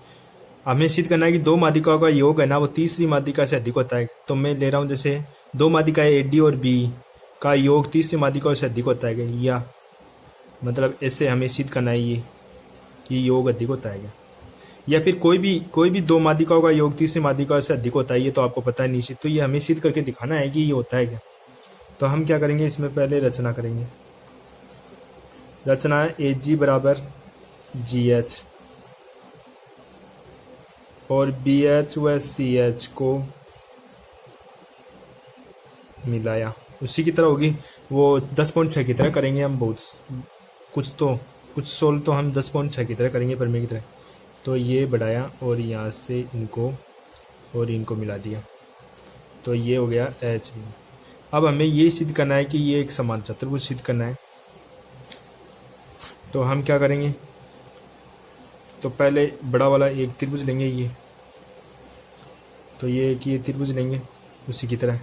Speaker 1: हमें सिद्ध करना है कि 2 माध्यिकाओं का योग है ना वो तीसरी माध्यिका से अधिक होता है। तो मैं ले रहा हूँ जैसे 2 माध्यिकाएं AD और BE का योग तीसरी माध्यिकाओं से अधिक होता है, या मतलब ऐसे हमें सिद्ध करना है ये कि योग अधिक होता है, या फिर कोई भी 2 माध्यिकाओं का योग तीसरी माध्यिका से अधिक होता है, ये तो आपको पता है निश्चित। तो ये हमें सिद्ध करके दिखाना है कि ये होता है क्या। तो हम क्या करेंगे, इसमें पहले रचना करेंगे। रचना है AG बराबर GH और BH व CH को मिलाया, उसी की तरह होगी वो 10.6 की तरह करेंगे हम, बहुत कुछ सोल्व तो हम 10.6 की तरह करेंगे परमे की तरह। तो ये बढ़ाया और यहाँ से इनको और इनको मिला दिया, तो ये हो गया HB। अब हमें ये सिद्ध करना है कि ये एक समान चतुर्भुज सिद्ध करना है। तो हम क्या करेंगे, तो पहले बड़ा वाला एक त्रिभुज लेंगे ये, तो ये एक ये त्रिभुज लेंगे उसी की तरह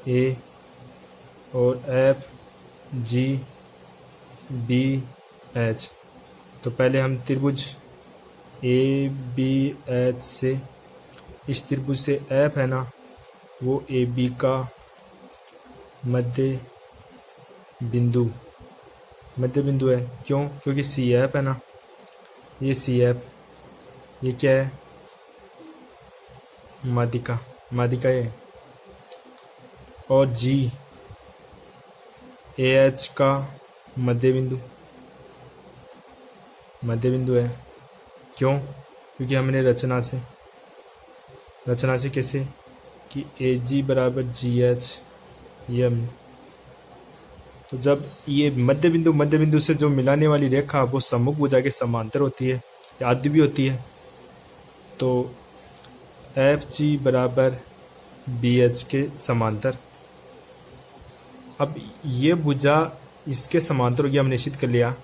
Speaker 1: A और FGBH। तो पहले हम त्रिभुज ABH से, इस त्रिभुज से F है ना वो AB का मध्य बिंदु है, क्यों, क्योंकि CF है ना, ये CF, ये क्या है माध्यिका है, और G AH का मध्य बिंदु है, क्यों, क्योंकि हमने रचना से कैसे कि AG बराबर GH, ये हमने, तो जब ये मध्य बिंदु से जो मिलाने वाली रेखा वो सम्मुख भुजा के समांतर होती है या आदि भी होती है, तो FG बराबर BH के समांतर। अब ये भुजा इसके समांतर हो गया, हमने निश्चित कर लिया।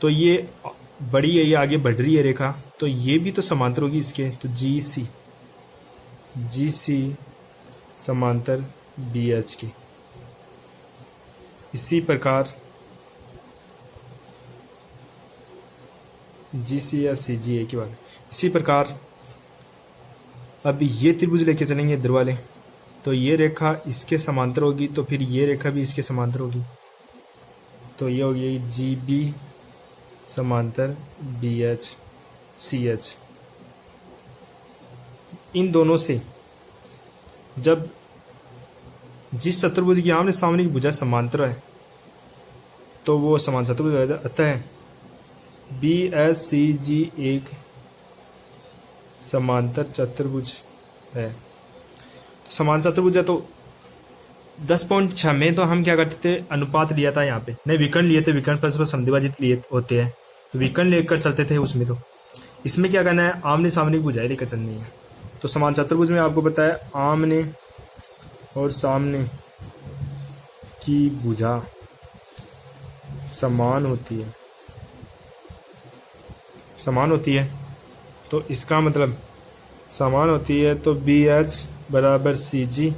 Speaker 1: तो ये बड़ी है, ये आगे बढ़ रही है रेखा, तो ये भी तो समांतर होगी इसके, तो GC समांतर BH के। इसी प्रकार GC या CG एक ही बात है। इसी प्रकार अब ये त्रिभुज लेके चलेंगे इधर वाले, तो ये रेखा इसके समांतर होगी, तो फिर ये रेखा भी इसके समांतर होगी, तो ये होगी GB समांतर BH CH। इन दोनों से जब जिस चतुर्भुज की आमने सामने की भुजा समांतर है तो वो समान चतुर्भुज अतः BSCG एक समांतर चतुर्भुज है। तो समान चतुर्भुज है, तो 10.6 में तो हम क्या करते थे, अनुपात लिया था, यहाँ पे नहीं विकर्ण लिए थे, विकर्ण परस्पर समद्विभाजित लिए होते हैं, तो विकर्ण लेकर चलते थे उसमें। तो इसमें क्या करना है, आमने सामने की भुजाएं लेकर चलनी है। तो समान चतुर्भुज में आपको बताया आमने और सामने की भुजा समान होती है, तो इसका मतलब समान होती है, तो BH बराबर CG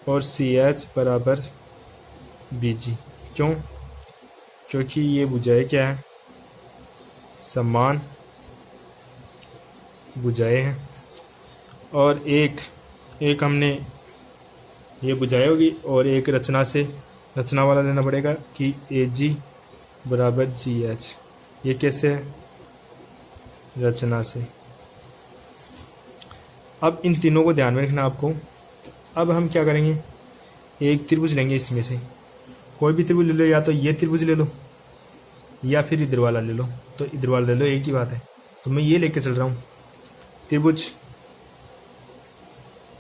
Speaker 1: और CH बराबर बी जी। क्यों? क्योंकि ये भुजाएं क्या है, समान भुजाएं हैं। और एक हमने ये भुजाएं होगी और एक रचना वाला लेना पड़ेगा कि ए जी बराबर जी एच। ये कैसे है, रचना से। अब इन तीनों को ध्यान में रखना आपको। अब हम क्या करेंगे, एक त्रिभुज लेंगे, इसमें से कोई भी त्रिभुज ले लो, या तो ये त्रिभुज ले लो या फिर इधर वाला ले लो। तो इधर वाला ले लो, एक ही बात है। तो मैं ये लेके चल रहा हूँ त्रिभुज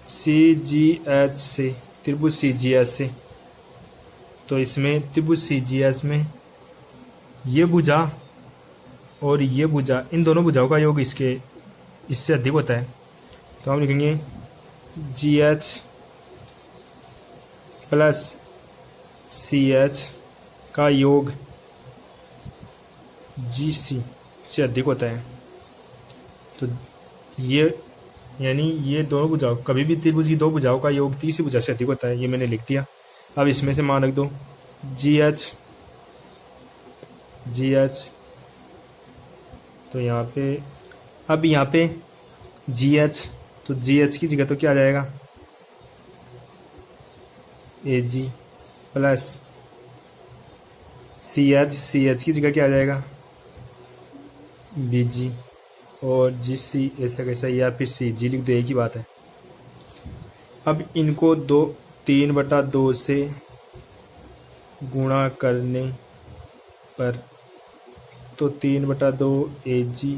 Speaker 1: सी जी एच से, त्रिभुज सी जी एच से। तो इसमें त्रिभुज सी जी एच में ये भुजा और ये भुजा, इन दोनों भुजाओं का योग इससे अधिक होता है। तो हम लिखेंगे G H plus C H का योग जी सी से अधिक होता है। तो ये यानी ये दोनों भुजाओं, कभी भी त्रिभुज की दो भुजाओं का योग तीसरी भुजा से अधिक होता है। ये मैंने लिख दिया। अब इसमें से मान रख दो जी एच तो यहाँ पे, अब यहाँ पे जी एच, तो जी एच की जगह तो क्या आ जाएगा, ए जी प्लस सी एच की जगह क्या आ जाएगा, बी जी। और जी सी ऐसा कैसा, या फिर सी जी लिख दो, एक ही बात है। अब इनको 3/2 से गुणा करने पर, तो 3/2 ए जी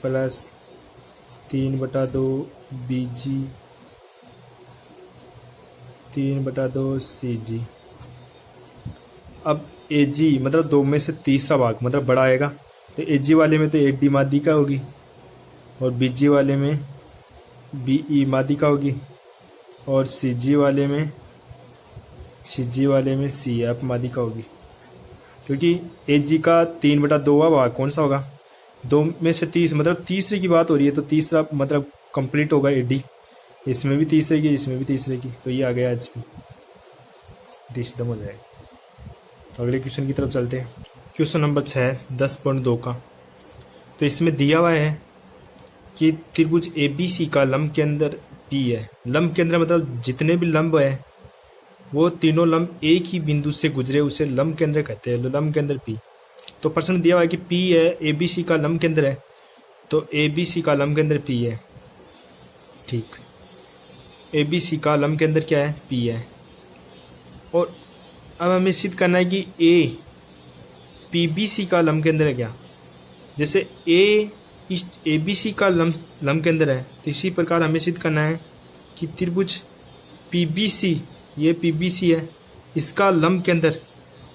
Speaker 1: प्लस 3/2 बी जी 3/2 सी जी। अब ए जी मतलब दो में से तीसरा भाग मतलब बड़ा आएगा। तो ए जी वाले में तो ए डी माध्यिका होगी और बी जी वाले में बी ई माध्यिका होगी और सी जी वाले में सी एफ माध्यिका होगी। क्योंकि ए जी का 3/2 भाग कौन सा होगा, 2 में से 30, मतलब तीसरे की बात हो रही है। तो तीसरा मतलब कंप्लीट होगा ए डी, इसमें भी तीसरे की, इसमें भी तीसरे की। तो ये आ गया एच पी, खत्म हो जाएगा। तो अगले क्वेश्चन की तरफ चलते हैं। क्वेश्चन नंबर 6 10.2 का। तो इसमें दिया हुआ है कि त्रिभुज ए बी सी का लंब केंद्र पी है। लंब केंद्र मतलब जितने भी लंब है वो तीनों लंब एक ही बिंदु से गुजरे, उसे लंब केंद्र कहते हैं, लंब केंद्र पी। तो प्रश्न दिया हुआ है कि पी है, ए बी सी का लंब केंद्र है, तो ए बी सी का लंब केंद्र पी है। ठीक, ए बी सी का लंब केंद्र क्या है, पी है। और अब हमें सिद्ध करना है कि ए पी बी सी का लंब केंद्र है क्या। जैसे ए बी सी का लंब केंद्र है, तो इसी प्रकार हमें सिद्ध करना है कि त्रिभुज पी बी सी, ये पी बी सी है, इसका लंब केंद्र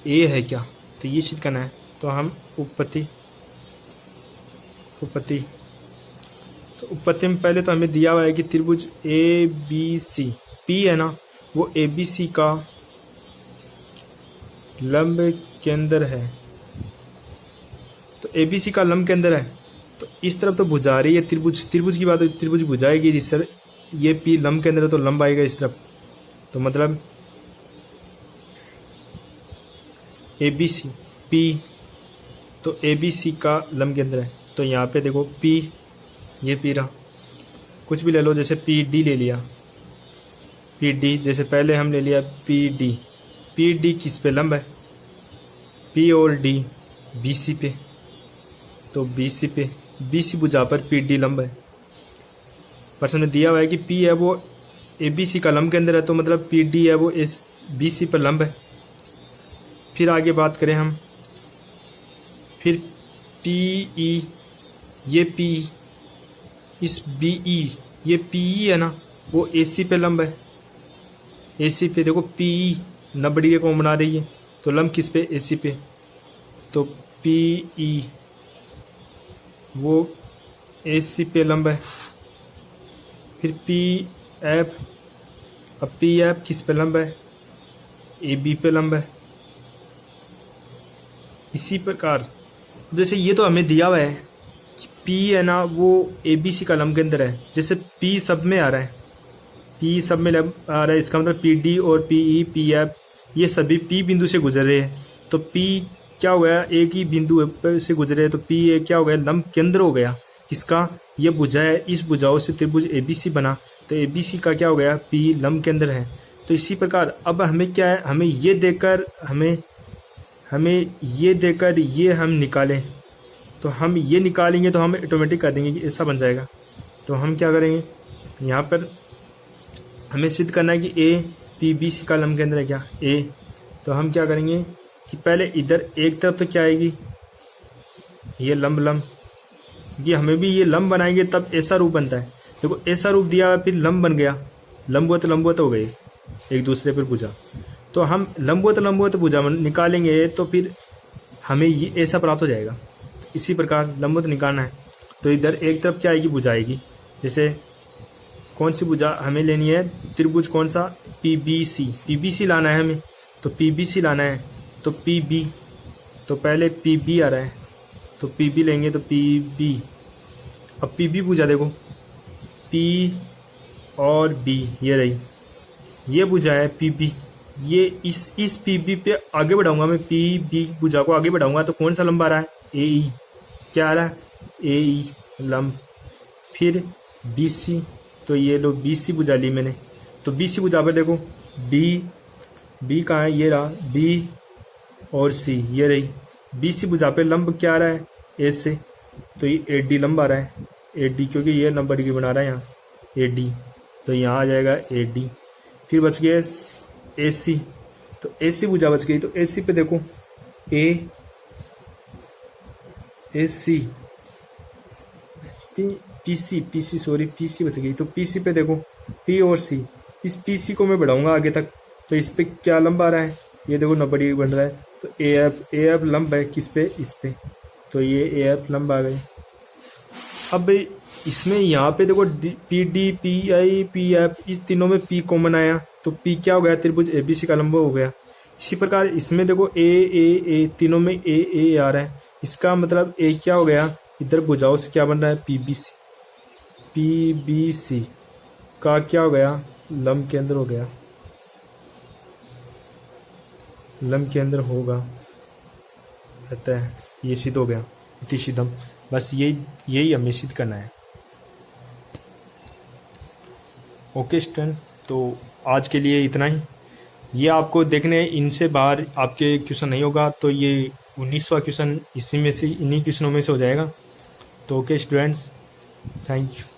Speaker 1: ए है क्या। तो ये सिद्ध करना है। तो हम उत्पत्ति तो उत्पत्ति में पहले तो हमें दिया हुआ है कि त्रिभुज ए बी सी, पी है ना, वो ए बी सी का लंब केंद्र है। तो ए बी सी का लंब केंद्र है, तो इस तरफ तो भुजा रही है, त्रिभुज की बात है, त्रिभुज भुजाएगी जिस तरह, ये पी लंब केंद्र है तो लंब आएगा इस तरफ। तो मतलब ए बी सी पी, तो ए बी सी का लंब केंद्र है। तो यहाँ पे देखो पी, ये पी रहा, कुछ भी ले लो, जैसे पी डी ले लिया, पी डी, जैसे पहले हम ले लिया पी डी किस पे लंब है, पी और डी बी सी पे। तो बी सी भुजा पर पी डी लंब है। प्रश्न में दिया हुआ है कि पी है वो ए बी सी का लंब केंद्र है, तो मतलब पी डी है वो इस बी सी पर लंब है। फिर आगे बात करें हम, फिर पी ई, ये पी, इस बी ई, ये पी ई है ना, वो ए सी पे लंब है। ए सी पे देखो पी ई नबड़ी के कौन बना रही है, तो लंब किस पे, ए सी पे। तो पी ई वो ए सी पे लंब है। फिर पी एफ, अब पी एफ किस पे लंब है, ए बी पे लंब है। इसी प्रकार जैसे ये तो हमें दिया हुआ है कि पी है ना वो ए बी सी का लंब केंद्र है, जैसे पी सब में आ रहा है, पी सब में आ रहा है, इसका मतलब पी डी और पी ई, पी एफ ये सभी P बिंदु से गुजर रहे हैं, तो P क्या हो गया, एक ही बिंदु से गुजरे, तो P ये क्या हो गया, लंब केंद्र हो गया। किसका, ये भुजा है, इस भुजाओं से त्रिभुज ABC बना, तो ABC का क्या हो गया, P लंब केंद्र है। तो इसी प्रकार अब हमें क्या है, हमें ये देकर ये हम निकालें, तो हम ये निकालेंगे तो हम ऑटोमेटिक कर देंगे कि ऐसा बन जाएगा। तो हम क्या करेंगे, यहाँ पर हमें सिद्ध करना है कि APBC का लंब केंद्र है क्या, A। तो हम क्या करेंगे कि पहले इधर एक तरफ तो क्या आएगी, ये लंब, ये हमें भी ये लंब बनाएंगे तब ऐसा रूप बनता है। देखो ऐसा रूप दिया, फिर लंब बन गया, लंबवत हो गए एक दूसरे पर भुजा। तो हम लंबवत भुजा निकालेंगे तो फिर हमें ये ऐसा प्राप्त हो जाएगा। इसी प्रकार लंबवत निकालना है तो इधर एक तरफ क्या आएगी, भुजा आएगी। जैसे कौन सी भुजा हमें लेनी है, त्रिभुज कौन सा, PBC लाना है हमें, तो PBC लाना है, तो PB, तो पहले PB आ रहा है, तो PB लेंगे, तो PB, अब PB भुजा देखो, P और B ये रही, ये भुजा है PB, ये इस PB पे आगे बढ़ाऊंगा मैं, PB भुजा को आगे बढ़ाऊंगा तो कौन सा लंब आ रहा है, AE, क्या आ रहा है, AE लंब। फिर BC, तो ये लो BC भुजा ली मैंने, तो BC भुजा पर देखो B कहाँ है, ये रहा B और C ये रही। BC भुजा पे लंब क्या आ रहा है, A से, तो ये AD लंब आ रहा है, AD, क्योंकि ये नंबर की बना रहा है यहाँ AD, तो यहाँ आ जाएगा AD। फिर बच गया AC, तो AC भुजा बच गई, तो AC पे देखो AC PC बच गई, तो PC पे देखो P और C, इस PC को मैं बढ़ाऊंगा आगे तक, तो इस पे क्या लंब आ रहा है, ये देखो नंबर बन रहा है, तो AF लंब है किस पे, इस पे, तो ये AF लंब आ गए। अब इसमें यहाँ पे देखो PD PI PF, इस तीनों में P कॉमन आया, तो P क्या हो गया, त्रिभुज ABC का लंब हो गया। इसी प्रकार इसमें देखो A तीनों में A आ रहा है, इसका मतलब A क्या हो गया, इधर भुजाओं से क्या बन रहा है, PBC का क्या हो गया, लंब केंद्र हो गया, लंब केंद्र होगा, कहता है ये सिद्ध हो गया, इति सिद्धम। बस यही हमें सिद्ध करना है। ओके स्टूडेंट, तो आज के लिए इतना ही। ये आपको देखने, इनसे बाहर आपके क्वेश्चन नहीं होगा, तो ये 19वां क्वेश्चन इन्हीं क्वेश्चनों में से हो जाएगा। तो ओके स्टूडेंट्स, थैंक यू।